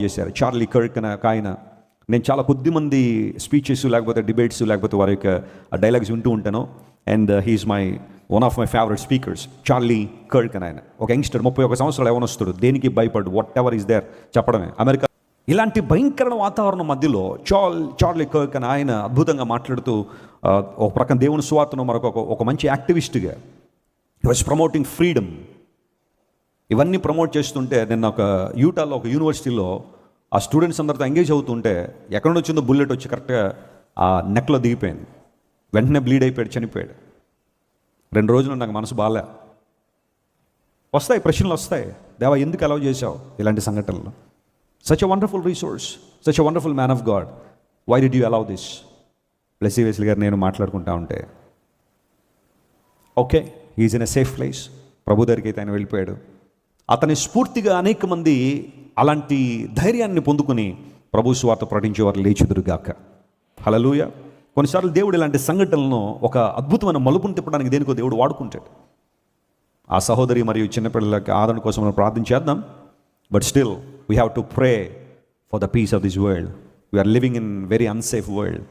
చేశారు. Charlie Kirk అనే ఒక ఆయన. నేను చాలా కొద్దిమంది స్పీచెస్ లేకపోతే డిబేట్స్ లేకపోతే వారి యొక్క డైలాగ్స్ వింటూ ఉంటాను. And he is one of my favourite speakers, Charlie Kirk అని ఆయన. ఒక యంగ్స్టర్, 31 సంవత్సరాలు యవనస్తుడు, దేనికి భయపడు, వాట్ ఎవర్ ఈస్ దేర్ చెప్పడమే. అమెరికా ఇలాంటి భయంకర వాతావరణం మధ్యలో చార్లీ కర్క్ అని ఆయన అద్భుతంగా మాట్లాడుతూ ఒక ప్రక్కన దేవుని సువార్తను ఒక మంచి యాక్టివిస్ట్గా హి వాజ్ ప్రమోటింగ్ ఫ్రీడమ్. ఇవన్నీ ప్రమోట్ చేస్తుంటే నిన్న ఒక యూటాలో ఒక యూనివర్సిటీలో ఆ స్టూడెంట్స్ అందరితో ఎంగేజ్ అవుతుంటే ఎక్కడి నుంచి వచ్చిందో బుల్లెట్ వచ్చి కరెక్ట్గా ఆ నెక్లో దిగిపోయింది. వెంటనే బ్లీడ్ అయిపోయాడు, చనిపోయాడు. 2 రోజులు నాకు మనసు బాలే. వస్తాయి ప్రశ్నలు వస్తాయి, దేవా ఎందుకు అలౌ చేశావు ఇలాంటి సంఘటనలు? Such a wonderful resource, such a wonderful man of God, why did you allow this? Blessy Wesley గారు నేను మాట్లాడుకుంటా ఉంటే okay, he's in a safe place. ప్రభు దగ్గరికి అయితే ఆయన వెళ్ళిపోయాడు. అతని స్ఫూర్తిగా అనేక మంది అలాంటి ధైర్యాన్ని పొందుకుని ప్రభు సువార్త ప్రకటించేవారు లేచుదురుగాక. హల్లెలూయా. కొన్నిసార్లు దేవుడు ఇలాంటి సంఘటనలను ఒక అద్భుతమైన మలుపును తిప్పడానికి దేనికో దేవుడు వాడుకుంటాడు. ఆ సహోదరి మరియు చిన్నపిల్లలకి ఆదరణ కోసం మనం ప్రార్థన చేద్దాం. But still we have to pray for the peace of this world. We are living in very unsafe world.